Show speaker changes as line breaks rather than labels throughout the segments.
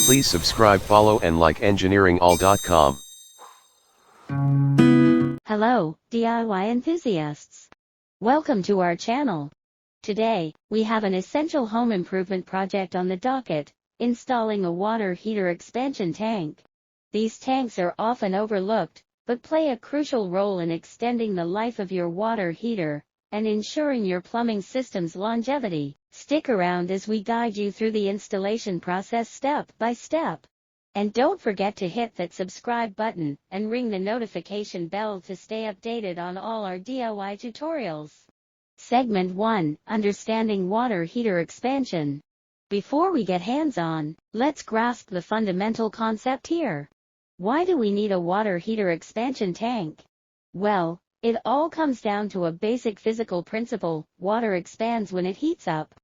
Please subscribe, follow and like engineeringall.com.
Hello, DIY enthusiasts. Welcome to our channel. Today, we have an essential home improvement project on the docket, installing a water heater expansion tank. These tanks are often overlooked, but play a crucial role in extending the life of your water heater and ensuring your plumbing system's longevity. Stick around as we guide you through the installation process step by step. And don't forget to hit that subscribe button and ring the notification bell to stay updated on all our DIY tutorials. Segment 1: Understanding water heater expansion. Before we get hands-on, let's grasp the fundamental concept here. Why do we need a water heater expansion tank? Well, it all comes down to a basic physical principle: water expands when it heats up.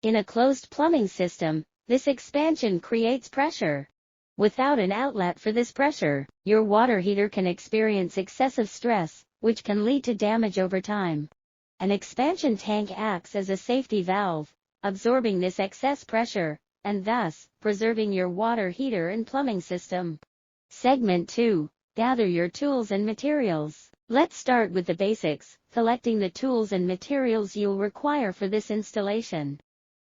In a closed plumbing system, this expansion creates pressure. Without an outlet for this pressure, your water heater can experience excessive stress, which can lead to damage over time. An expansion tank acts as a safety valve, absorbing this excess pressure, and thus, preserving your water heater and plumbing system. Segment 2: Gather your tools and materials. Let's start with the basics, collecting the tools and materials you'll require for this installation.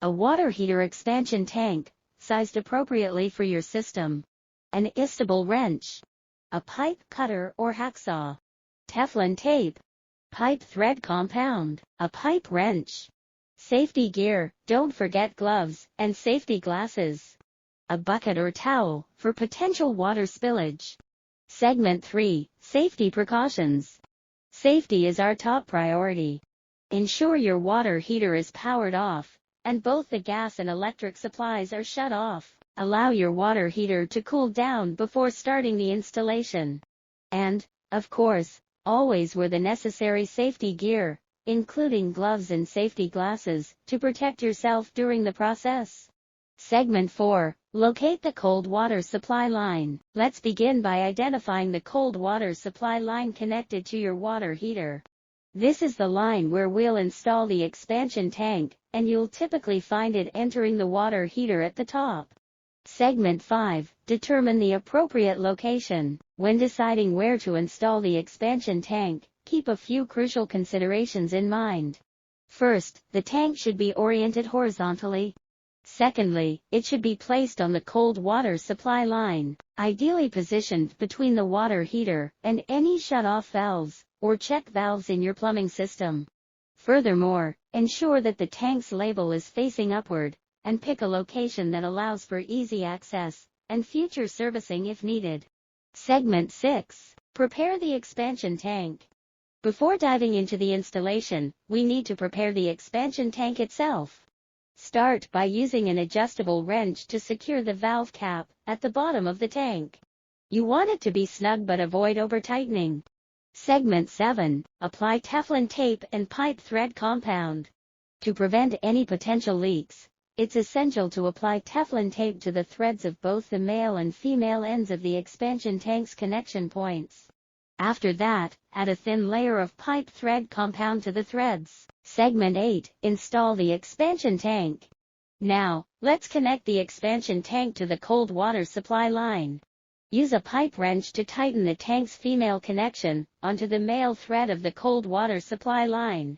A water heater expansion tank, sized appropriately for your system. An istable wrench. A pipe cutter or hacksaw. Teflon tape. Pipe thread compound. A pipe wrench. Safety gear, don't forget gloves and safety glasses. A bucket or towel for potential water spillage. Segment 3: Safety precautions. Safety is our top priority. Ensure your water heater is powered off, and both the gas and electric supplies are shut off. Allow your water heater to cool down before starting the installation. And, of course, always wear the necessary safety gear, including gloves and safety glasses, to protect yourself during the process. Segment 4: Locate the cold water supply line. Let's begin by identifying the cold water supply line connected to your water heater. This is the line where we'll install the expansion tank, and you'll typically find it entering the water heater at the top. Segment 5: Determine the appropriate location. When deciding where to install the expansion tank, keep a few crucial considerations in mind. First, the tank should be oriented horizontally. Secondly, it should be placed on the cold water supply line, ideally positioned between the water heater and any shut-off valves or check valves in your plumbing system. Furthermore, ensure that the tank's label is facing upward, and pick a location that allows for easy access and future servicing if needed. Segment 6: Prepare the expansion tank. Before diving into the installation, we need to prepare the expansion tank itself. Start by using an adjustable wrench to secure the valve cap at the bottom of the tank. You want it to be snug but avoid over-tightening. Segment 7: Apply Teflon tape and pipe thread compound. To prevent any potential leaks, it's essential to apply Teflon tape to the threads of both the male and female ends of the expansion tank's connection points. After that, add a thin layer of pipe thread compound to the threads. Segment 8: Install the expansion tank. Now, let's connect the expansion tank to the cold water supply line. Use a pipe wrench to tighten the tank's female connection onto the male thread of the cold water supply line.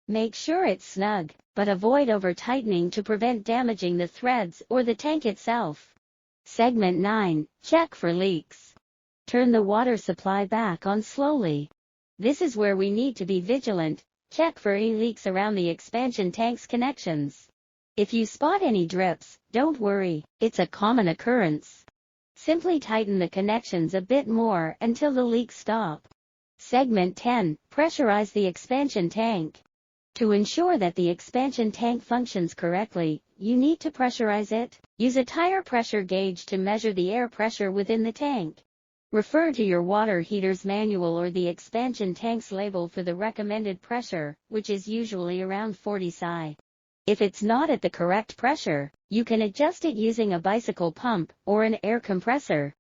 Make sure it's snug, but avoid over-tightening to prevent damaging the threads or the tank itself. Segment 9: Check for leaks. Turn the water supply back on slowly. This is where we need to be vigilant. Check for any leaks around the expansion tank's connections. If you spot any drips, don't worry, it's a common occurrence. Simply tighten the connections a bit more until the leaks stop. Segment 10: Pressurize the expansion tank. To ensure that the expansion tank functions correctly, you need to pressurize it. Use a tire pressure gauge to measure the air pressure within the tank. Refer to your water heater's manual or the expansion tank's label for the recommended pressure, which is usually around 40 psi. If it's not at the correct pressure, you can adjust it using a bicycle pump or an air compressor.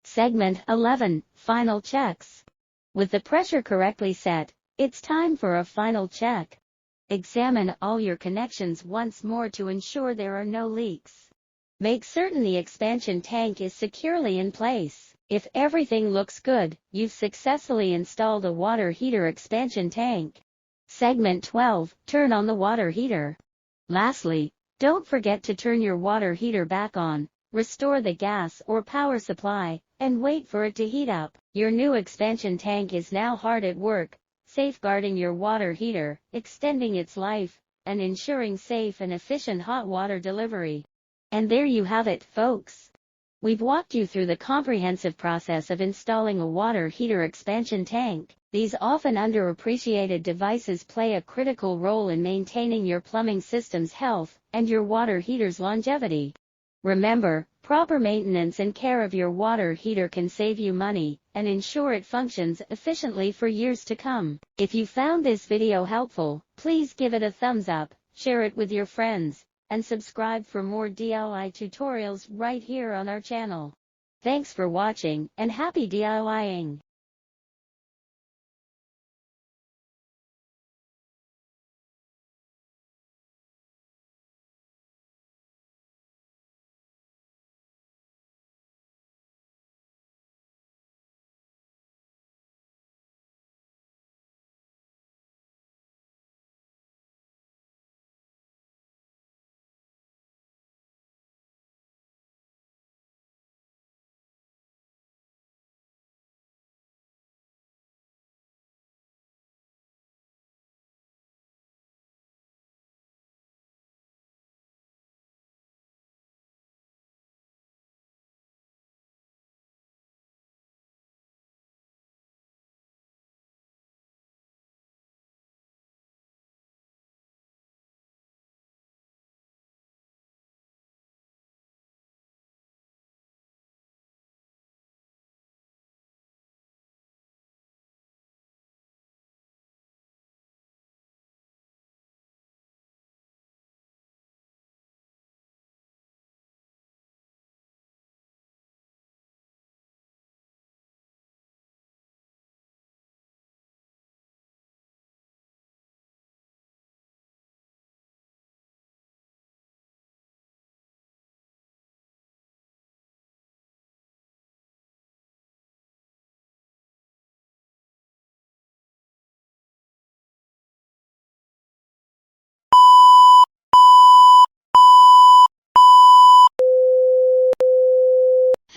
Segment 11: Final checks. With the pressure correctly set, it's time for a final check. Examine all your connections once more to ensure there are no leaks. Make certain the expansion tank is securely in place. If everything looks good, you've successfully installed a water heater expansion tank. Segment 12. Turn on the water heater. Lastly, don't forget to turn your water heater back on, restore the gas or power supply, and wait for it to heat up. Your new expansion tank is now hard at work, safeguarding your water heater, extending its life, and ensuring safe and efficient hot water delivery. And there you have it, folks. We've walked you through the comprehensive process of installing a water heater expansion tank. These often underappreciated devices play a critical role in maintaining your plumbing system's health and your water heater's longevity. Remember, proper maintenance and care of your water heater can save you money and ensure it functions efficiently for years to come. If you found this video helpful, please give it a thumbs up, share it with your friends, and subscribe for more DIY tutorials right here on our channel. Thanks for watching, and happy DIYing!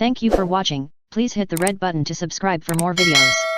Thank you for watching. Please hit the red button to subscribe for more videos.